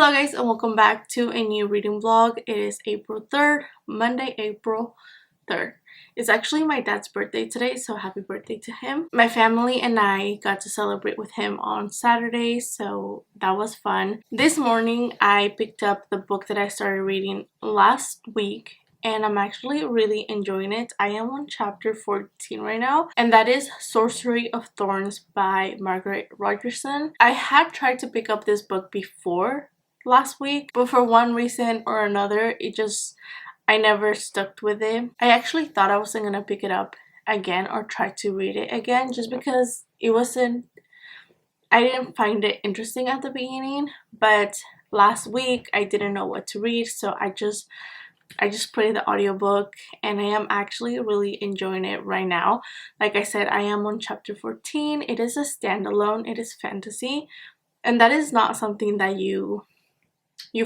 Hello guys, and welcome back to a new reading vlog. It is April 3rd, Monday, April 3rd. It's actually my dad's birthday today, so happy birthday to him. My family and I got to celebrate with him on Saturday, so that was fun. This morning I picked up the book that I started reading last week, and I'm actually really enjoying it. I am on chapter 14 right now, and that is Sorcery of Thorns by Margaret Rogerson. I had tried to pick up this book before last week, but for one reason or another I never stuck with it. I actually thought I wasn't gonna pick it up again or try to read it again, just because I didn't find it interesting at the beginning. But last week I didn't know what to read, so I just played the audiobook, and I am actually really enjoying it right now. Like I said, I am on chapter 14. It is a standalone, it is fantasy, and that is not something that you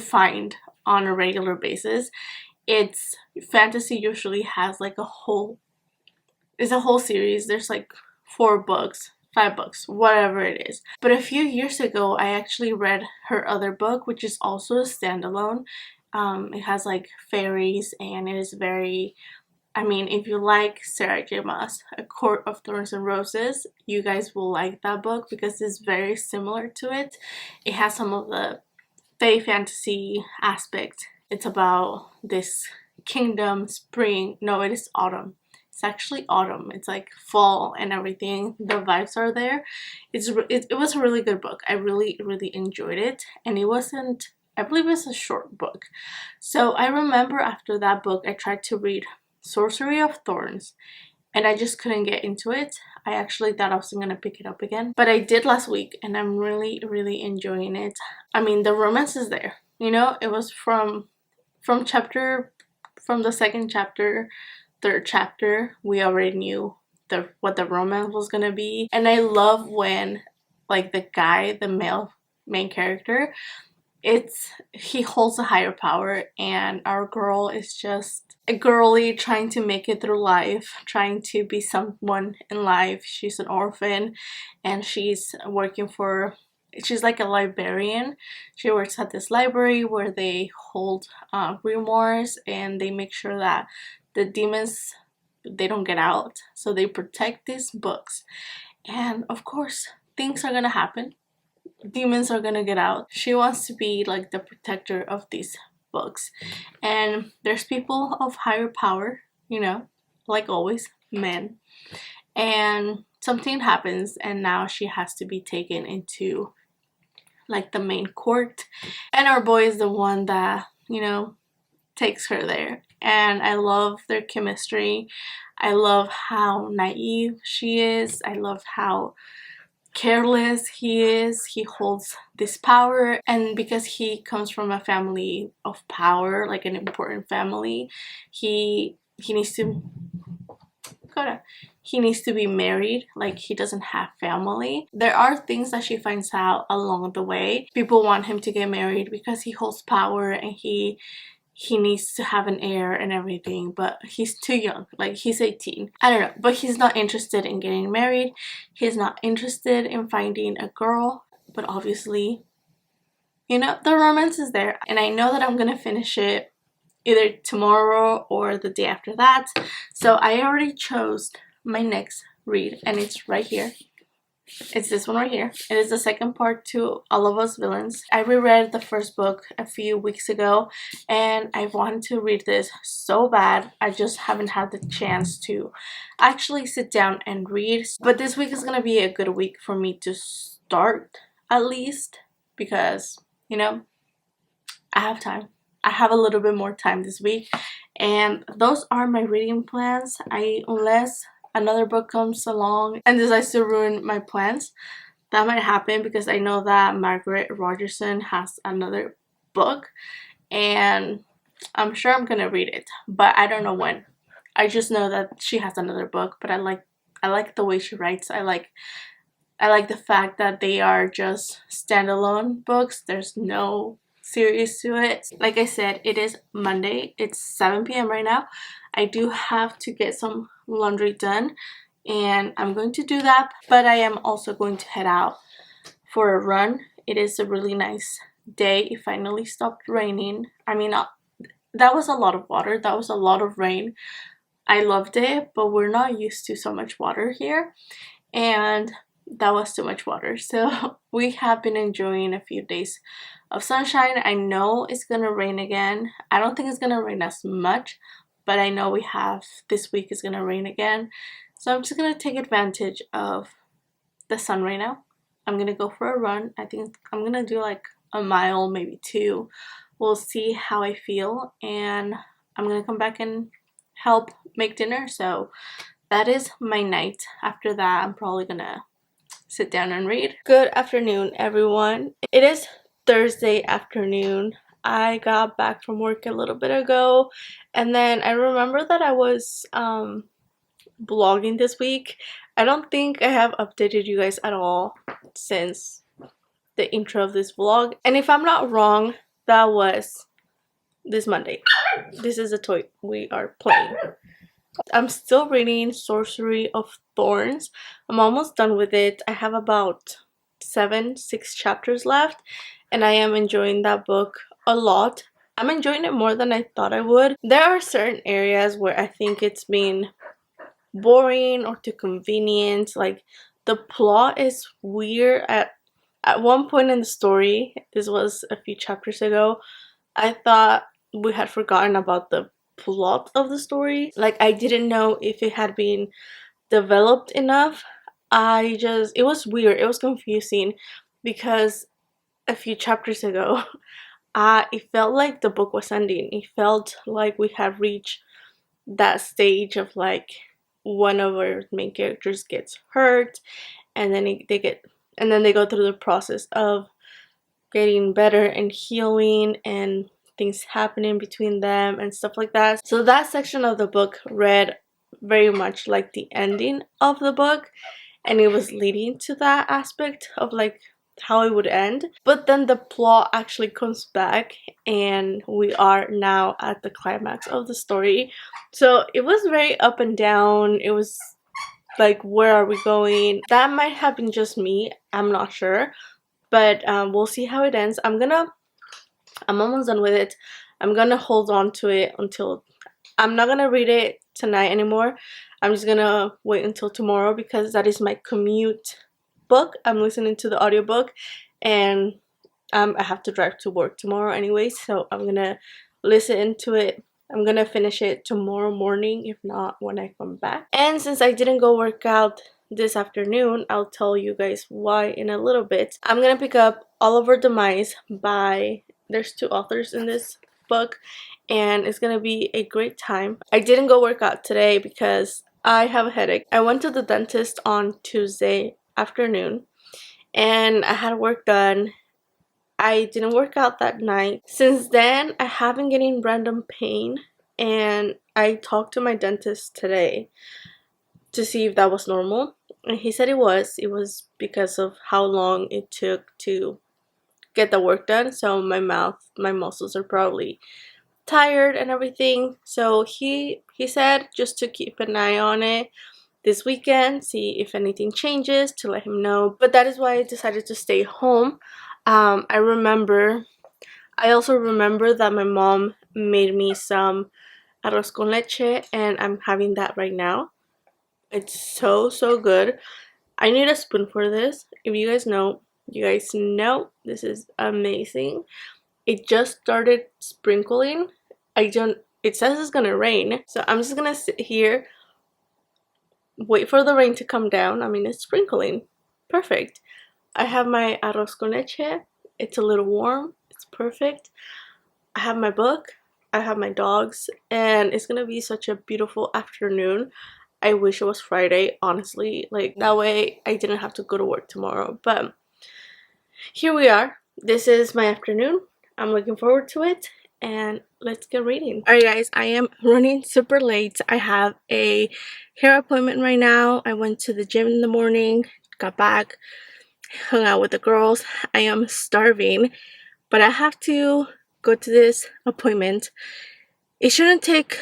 find on a regular basis. It's fantasy usually has like a whole series. There's like 4 books, 5 books, whatever it is. But a few years ago I actually read her other book, which is also a standalone. It has like fairies, and it is very, if you like Sarah J Maas, A Court of Thorns and Roses, you guys will like that book because it's very similar to it. It has some of the fae fantasy aspect. It's about this kingdom, spring. No, it is autumn. It's actually autumn. It's like fall and everything. The vibes are there. It was a really good book. I really enjoyed it, and it wasn't, I believe it's a short book. So I remember after that book I tried to read Sorcery of Thorns, and I just couldn't get into it. I actually thought I wasn't gonna pick it up again, but I did last week, and I'm really enjoying it. The romance is there, it was from the second chapter, third chapter, we already knew what the romance was gonna be. And I love when, like, the male main character, he holds a higher power, and our girl is just a girly trying to make it through life, trying to be someone in life. She's an orphan, and she's like a librarian. She works at this library where they hold grimoires, and they make sure that the demons, they don't get out, so they protect these books. And of course things are gonna happen. Demons are gonna get out. She wants to be like the protector of these books, and there's people of higher power, like always, men. And something happens, and now she has to be taken into like the main court, and our boy is the one that takes her there. And I love their chemistry. I love how naive she is. I love how careless he is. He holds this power, and because he comes from a family of power, like an important family, he needs to be married. Like, he doesn't have family. There are things that she finds out along the way. People want him to get married because he holds power, and he needs to have an heir and everything, but he's too young. Like, he's 18. I don't know, but he's not interested in getting married. He's not interested in finding a girl, but obviously, the romance is there. And I know that I'm gonna finish it either tomorrow or the day after that. So I already chose my next read, and it's right here. It's this one right here. It is the second part to All of Us Villains. I reread the first book a few weeks ago, and I wanted to read this so bad. I just haven't had the chance to actually sit down and read. But this week is gonna be a good week for me to start, at least, because I have time. I have a little bit more time this week, and those are my reading plans. Unless another book comes along and decides to ruin my plans. That might happen, because I know that Margaret Rogerson has another book, and I'm sure I'm gonna read it, but I don't know when. I just know that she has another book, but I like the way she writes. I like the fact that they are just standalone books. There's no series to it. Like I said, it is Monday. It's 7 p.m. right now. I do have to get some laundry done, and I'm going to do that, but I am also going to head out for a run. It is a really nice day it finally stopped raining. I mean, that was a lot of water, that was a lot of rain. I loved it, but we're not used to so much water here, and that was too much water. So we have been enjoying a few days of sunshine. I know it's gonna rain again. I don't think it's gonna rain as much, but I know we have this week is gonna rain again. So I'm just gonna take advantage of the sun right now. I'm gonna go for a run. I think I'm gonna do like a mile, maybe 2. We'll see how I feel, and I'm gonna come back and help make dinner. So that is my night. After that, I'm probably gonna sit down and read. Good afternoon, everyone. It is Thursday afternoon. I got back from work a little bit ago, and then I remember that I was blogging this week. I don't think I have updated you guys at all since the intro of this vlog, and if I'm not wrong, that was this Monday. This is a toy we are playing. I'm still reading Sorcery of Thorns. I'm almost done with it. I have about 6 chapters left, and I am enjoying that book a lot. I'm enjoying it more than I thought I would. There are certain areas where I think it's been boring or too convenient. Like, the plot is weird. At one point in the story, this was a few chapters ago, I thought we had forgotten about the plot of the story. Like, I didn't know if it had been developed enough. It was weird, it was confusing, because a few chapters ago it felt like the book was ending. It felt like we had reached that stage of like one of our main characters gets hurt, and then they go through the process of getting better and healing and things happening between them and stuff like that. So that section of the book read very much like the ending of the book, and it was leading to that aspect of like how it would end. But then the plot actually comes back, and we are now at the climax of the story. So it was very up and down. It was like, where are we going? That might have been just me, I'm not sure, but we'll see how it ends. I'm almost done with it. I'm gonna hold on to it until, I'm not gonna read it tonight anymore. I'm just gonna wait until tomorrow, because that is my commute book. I'm listening to the audiobook, and I have to drive to work tomorrow anyway, so I'm gonna listen to it. I'm gonna finish it tomorrow morning, if not when I come back. And since I didn't go work out this afternoon, I'll tell you guys why in a little bit. I'm gonna pick up Oliver Demise by, there's 2 authors in this book, and it's gonna be a great time. I didn't go work out today because I have a headache. I went to the dentist on Tuesday afternoon, and I had work done. I didn't work out that night. Since then, I have been getting random pain, and I talked to my dentist today to see if that was normal, and he said it was. It was because of how long it took to get the work done. So my muscles are probably tired and everything. So he said just to keep an eye on it this weekend, see if anything changes, to let him know. But that is why I decided to stay home. I also remember that my mom made me some arroz con leche, and I'm having that right now. It's so good. I need a spoon for this. If you guys know, this is amazing. It just started sprinkling. It says it's gonna rain, so I'm just gonna sit here, wait for the rain to come down. I mean, it's sprinkling. Perfect. I have my arroz con leche. It's a little warm. It's perfect. I have my book. I have my dogs, and it's gonna be such a beautiful afternoon. I wish it was Friday, honestly. Like, that way I didn't have to go to work tomorrow. But here we are. This is my afternoon. I'm looking forward to it, and let's get reading. Alright guys, I am running super late. I have a hair appointment right now. I went to the gym in the morning, got back, hung out with the girls. I am starving, but I have to go to this appointment. It shouldn't take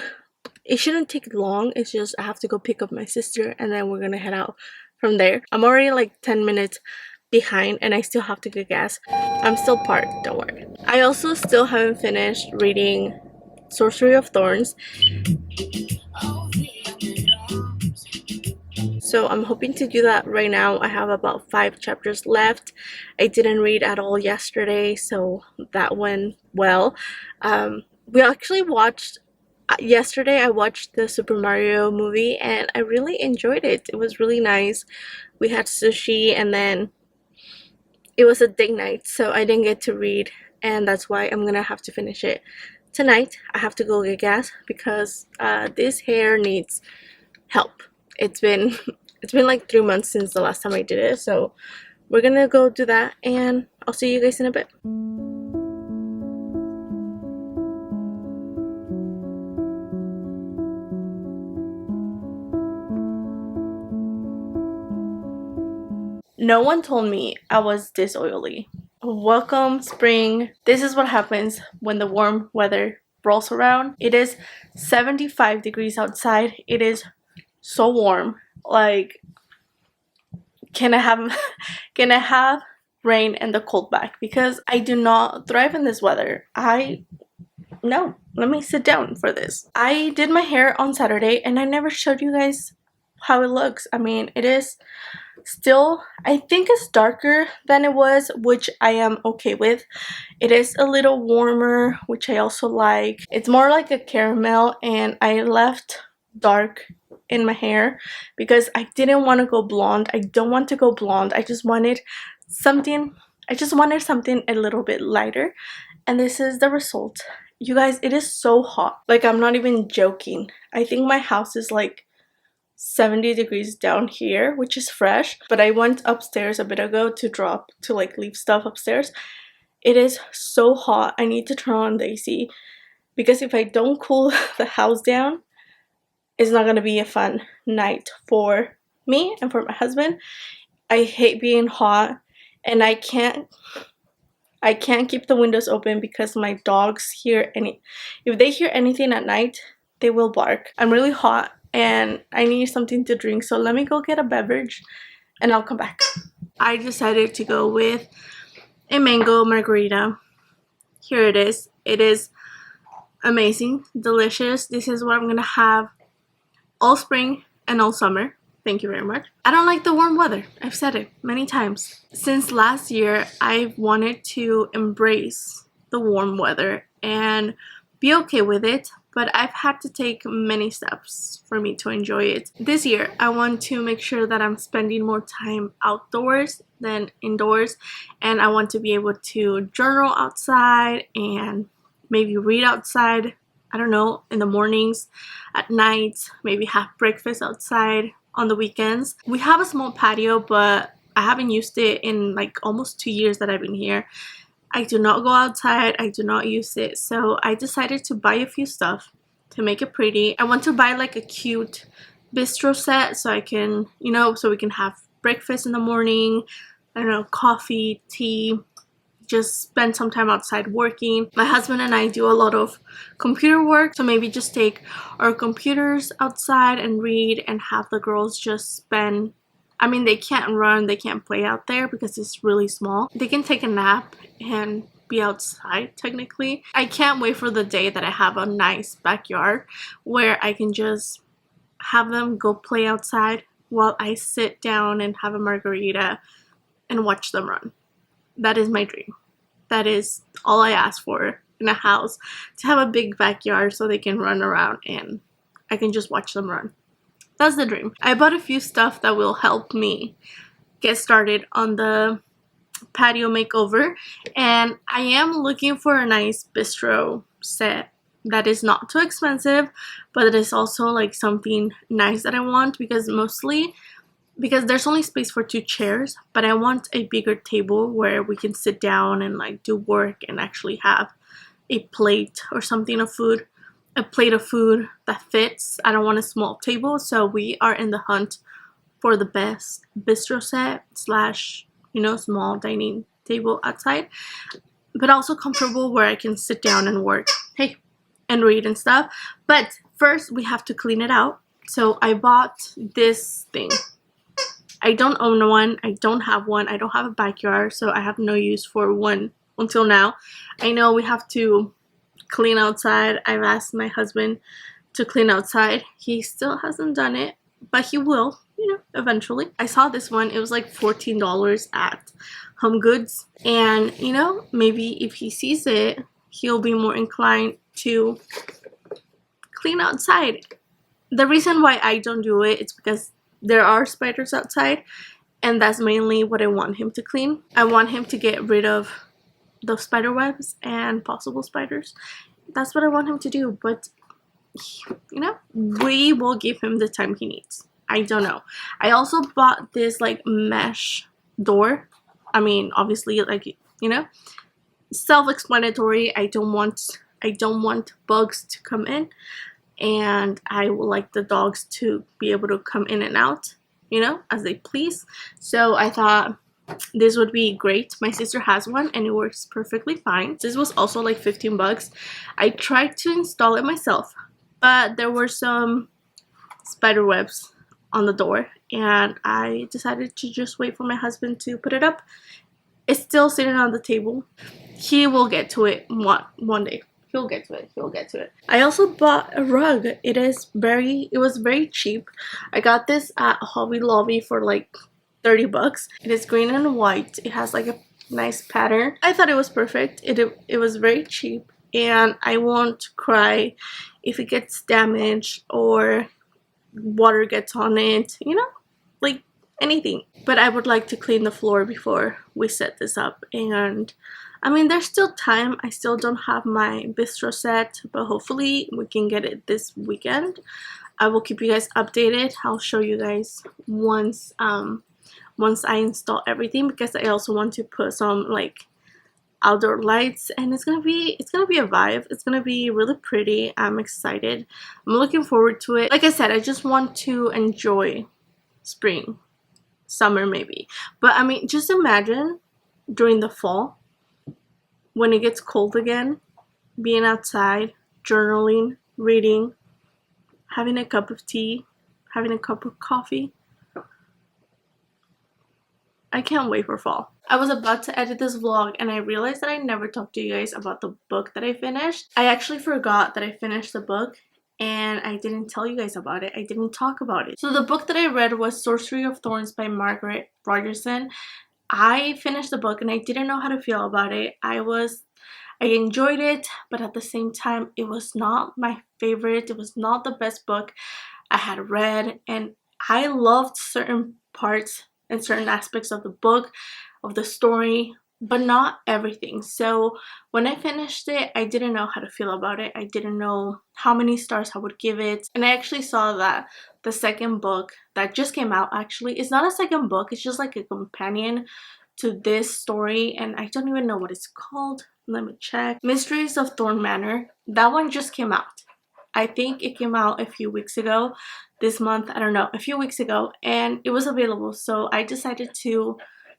long. It's just I have to go pick up my sister, and then we're gonna head out from there. I'm already like 10 minutes behind and I still have to get gas. I'm still parked, don't worry. I also still haven't finished reading Sorcery of Thorns, so I'm hoping to do that right now. I have about 5 chapters left. I didn't read at all yesterday, so that went well. We actually watched yesterday. I watched the Super Mario movie and I really enjoyed it. It was really nice. We had sushi and then it was a date night, so I didn't get to read, and that's why I'm gonna have to finish it tonight. I have to go get gas because this hair needs help. It's been it's been like 3 months since the last time I did it, so we're gonna go do that and I'll see you guys in a bit. No one told me I was this oily. Welcome spring. This is what happens when the warm weather rolls around. It is 75 degrees outside. It is so warm. Like, can I have can I have rain and the cold back? Because I do not thrive in this weather. No, let me sit down for this. I did my hair on Saturday and I never showed you guys how it looks. I mean, it is still, I think it's darker than it was, which I am okay with. It is a little warmer, which I also like. It's more like a caramel, and I left dark in my hair because I didn't want to go blonde. I don't want to go blonde. I just wanted something a little bit lighter, and this is the result. You guys, it is so hot. Like, I'm not even joking. I think my house is like 70 degrees down here, which is fresh, but I went upstairs a bit ago to leave stuff upstairs. It is so hot. I need to turn on the AC because if I don't cool the house down, it's not gonna be a fun night for me and for my husband. I hate being hot, and I can't keep the windows open because my dogs if they hear anything at night, they will bark. I'm really hot and I need something to drink, so let me go get a beverage and I'll come back. I decided to go with a mango margarita. Here it is. It is amazing, delicious. This is what I'm gonna have all spring and all summer. Thank you very much. I don't like the warm weather. I've said it many times. Since last year, I've wanted to embrace the warm weather and be okay with it, but I've had to take many steps for me to enjoy it. This year, I want to make sure that I'm spending more time outdoors than indoors, and I want to be able to journal outside and maybe read outside, I don't know, in the mornings, at night, maybe have breakfast outside on the weekends. We have a small patio, but I haven't used it in like almost 2 years that I've been here. I do not go outside. I do not use it. So I decided to buy a few stuff to make it pretty. I want to buy like a cute bistro set so I can, so we can have breakfast in the morning, I don't know, coffee, tea, just spend some time outside working. My husband and I do a lot of computer work, so maybe just take our computers outside and read and have the girls just spend, I mean, they can't run, they can't play out there because it's really small. They can take a nap and be outside technically. I can't wait for the day that I have a nice backyard where I can just have them go play outside while I sit down and have a margarita and watch them run. That is my dream. That is all I ask for in a house, to have a big backyard so they can run around and I can just watch them run. That's the dream. I bought a few stuff that will help me get started on the patio makeover, and I am looking for a nice bistro set that is not too expensive, but it is also like something nice that I want, because there's only space for 2 chairs, but I want a bigger table where we can sit down and like do work and actually have a plate or something of food, a plate of food that fits. I don't want a small table, so we are in the hunt for the best bistro set slash, small dining table outside, but also comfortable where I can sit down and work, and read and stuff. But first we have to clean it out. So I bought this thing. I don't own one. I don't have one. I don't have a backyard, so I have no use for one until now. I know we have to clean outside. I've asked my husband to clean outside. He still hasn't done it, but he will, you know, eventually. I saw this one. It was like $14 at Home Goods, and you know, maybe if he sees it, he'll be more inclined to clean outside. The reason why I don't do it is because there are spiders outside, and that's mainly what I want him to clean. I want him to get rid of the spider webs and possible spiders. That's what I want him to do, but you know, we will give him the time he needs. I don't know. I also bought this like mesh door. I mean, obviously, like, you know, self-explanatory. I don't want bugs to come in, and I would like the dogs to be able to come in and out, you know, as they please. So I thought this would be great. My sister has one and it works perfectly fine. This was also like 15 bucks. I tried to install it myself, but there were some spider webs on the door, and I decided to just wait for my husband to put it up. It's still sitting on the table. He will get to it one day. He'll get to it. I also bought a rug. It was very cheap. I got this at Hobby Lobby for like 30 bucks. It is green and white. It has like a nice pattern. I thought it was perfect. It was very cheap, and I won't cry if it gets damaged or water gets on it, you know, like anything. But I would like to clean the floor before we set this up, and I mean, there's still time. I still don't have my bistro set, but hopefully we can get it this weekend. I will keep you guys updated. I'll show you guys once I install everything, because I also want to put some like outdoor lights, and it's gonna be a vibe. It's gonna be really pretty. I'm excited. I'm looking forward to it. Like I said, I just want to enjoy spring, summer maybe. But I mean, just imagine during the fall when it gets cold again, being outside, journaling, reading, having a cup of tea, having a cup of coffee. I can't wait for fall. I was about to edit this vlog and I realized that I never talked to you guys about the book that I finished. I actually forgot that I finished the book and I didn't tell you guys about it. I didn't talk about it. So the book that I read was Sorcery of Thorns by Margaret Rogerson. I finished the book and I didn't know how to feel about it. I enjoyed it, but at the same time, it was not my favorite. It was not the best book I had read, and I loved certain parts and certain aspects of the book, of the story, but not everything. So when I finished it, I didn't know how to feel about it. I didn't know how many stars I would give it. And I actually saw that the second book that just came out actually is not a second book. It's just like a companion to this story, and I don't even know what it's called. Let me check. Mysteries of Thorn Manor. That one just came out. I think it came out a few weeks ago. This month, I don't know, a few weeks ago, and it was available. So I decided to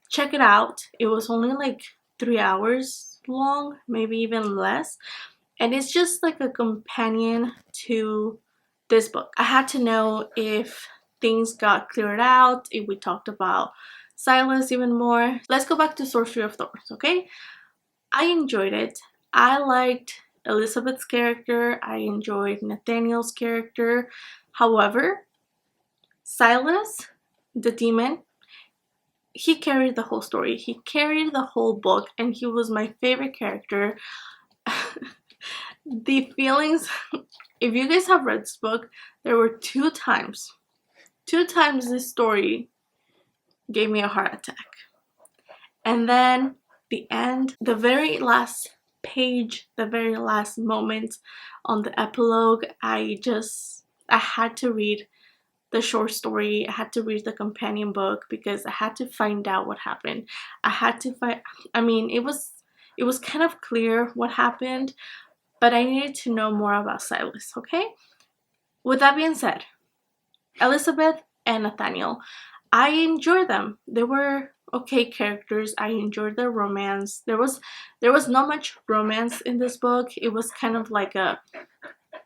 check it out. It was only like 3 hours long, maybe even less. And it's just like a companion to this book. I had to know if things got cleared out, if we talked about Silas even more. Let's go back to Sorcery of Thorns, okay? I enjoyed it. I liked Elizabeth's character. I enjoyed Nathaniel's character. However, Silas, the demon, he carried the whole story. He carried the whole book, and he was my favorite character. The feelings, if you guys have read this book, there were two times this story gave me a heart attack. And then the end, the very last page, the very last moment on the epilogue, I had to read the short story. I had to read the companion book because I had to find out what happened. I mean, it was kind of clear what happened, but I needed to know more about Silas, okay? With that being said, Elizabeth and Nathaniel, I enjoyed them. They were okay characters. I enjoyed their romance. There was not much romance in this book. It was kind of like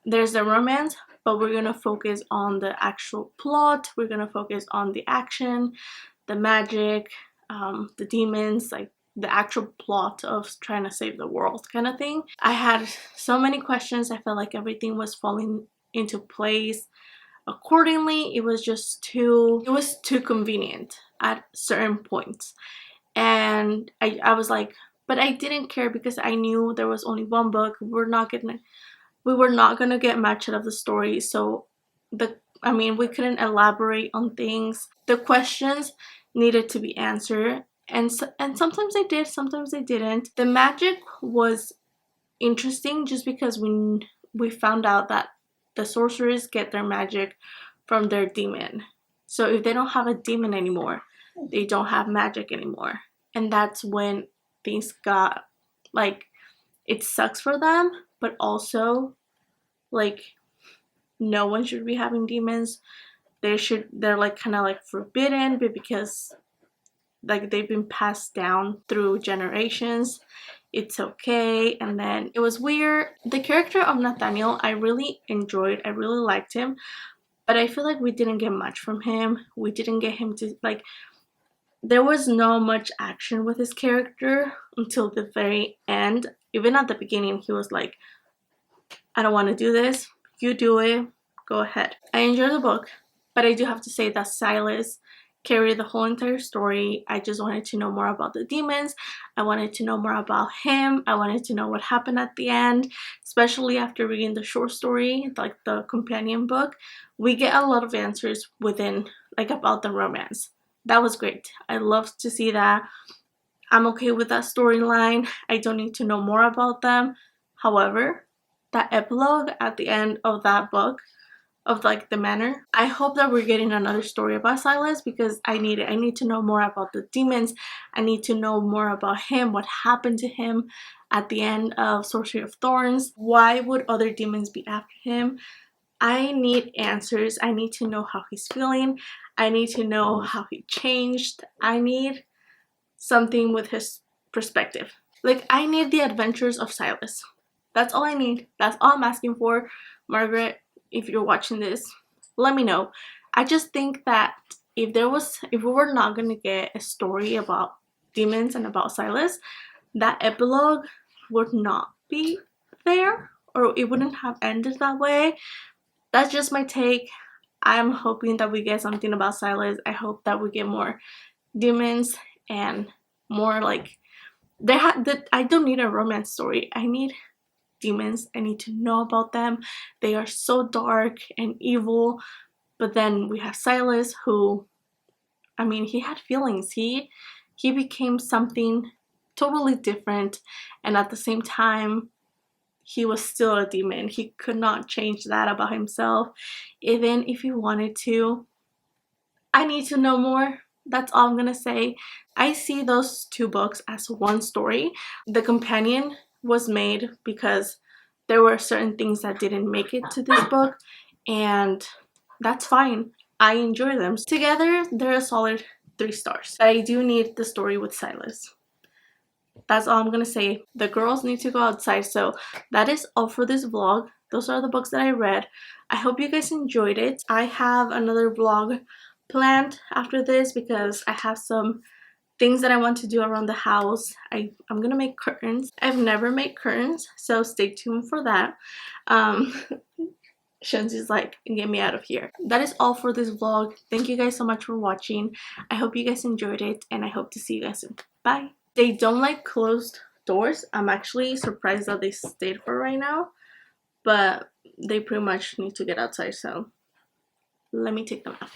there's the romance, but we're gonna focus on the actual plot. We're gonna focus on the action, the magic, the demons, like the actual plot of trying to save the world kind of thing. I had so many questions. I felt like everything was falling into place accordingly. It was too convenient at certain points, and I was like, but I didn't care because I knew there was only one book. We were not gonna get much out of the story, so we couldn't elaborate on things. The questions needed to be answered, and sometimes they did, sometimes they didn't. The magic was interesting just because we found out that the sorcerers get their magic from their demon. So if they don't have a demon anymore, they don't have magic anymore, and that's when things got like, it sucks for them, but also like no one should be having demons. They're like kind of like forbidden, but because like they've been passed down through generations, it's okay. And then it was weird. The character of Nathaniel I really enjoyed. I really liked him, but I feel like we didn't get much from him. We didn't get him to like, there was no much action with his character until the very end. Even at the beginning he was like, I don't want to do this, you do it, go ahead. I enjoyed the book, but I do have to say that Silas carried the whole entire story. I just wanted to know more about the demons. I wanted to know more about him. I wanted to know what happened at the end, especially after reading the short story, like the companion book. We get a lot of answers within, like, about the romance. That was great. I love to see that. I'm okay with that storyline. I don't need to know more about them. However, that epilogue at the end of that book, of like the manor, I hope that we're getting another story about Silas, because I need it. I need to know more about the demons. I need to know more about him, what happened to him at the end of Sorcery of Thorns. Why would other demons be after him? I need answers. I need to know how he's feeling. I need to know how he changed. I need something with his perspective. Like, I need the adventures of Silas. That's all I need. That's all I'm asking for. Margaret, if you're watching this, let me know. I just think that if we were not gonna get a story about demons and about Silas, that epilogue would not be there, or it wouldn't have ended that way. That's just my take. I'm hoping that we get something about Silas. I hope that we get more demons and more like, I don't need a romance story. I need demons. I need to know about them. They are so dark and evil. But then we have Silas, who, I mean, he had feelings. He became something totally different, and at the same time he was still a demon. He could not change that about himself, even if he wanted to. I need to know more. That's all I'm gonna say. I see those two books as one story. The companion was made because there were certain things that didn't make it to this book, and that's fine. I enjoy them. Together, they're a solid 3 stars. But I do need the story with Silas. That's all I'm gonna say. The girls need to go outside. So that is all for this vlog. Those are the books that I read. I hope you guys enjoyed it. I have another vlog planned after this because I have some things that I want to do around the house. I'm gonna make curtains. I've never made curtains, so stay tuned for that. Shenzi's like, get me out of here. That is all for this vlog. Thank you guys so much for watching. I hope you guys enjoyed it, and I hope to see you guys soon. Bye. They don't like closed doors. I'm actually surprised that they stayed for right now, but they pretty much need to get outside, so let me take them out.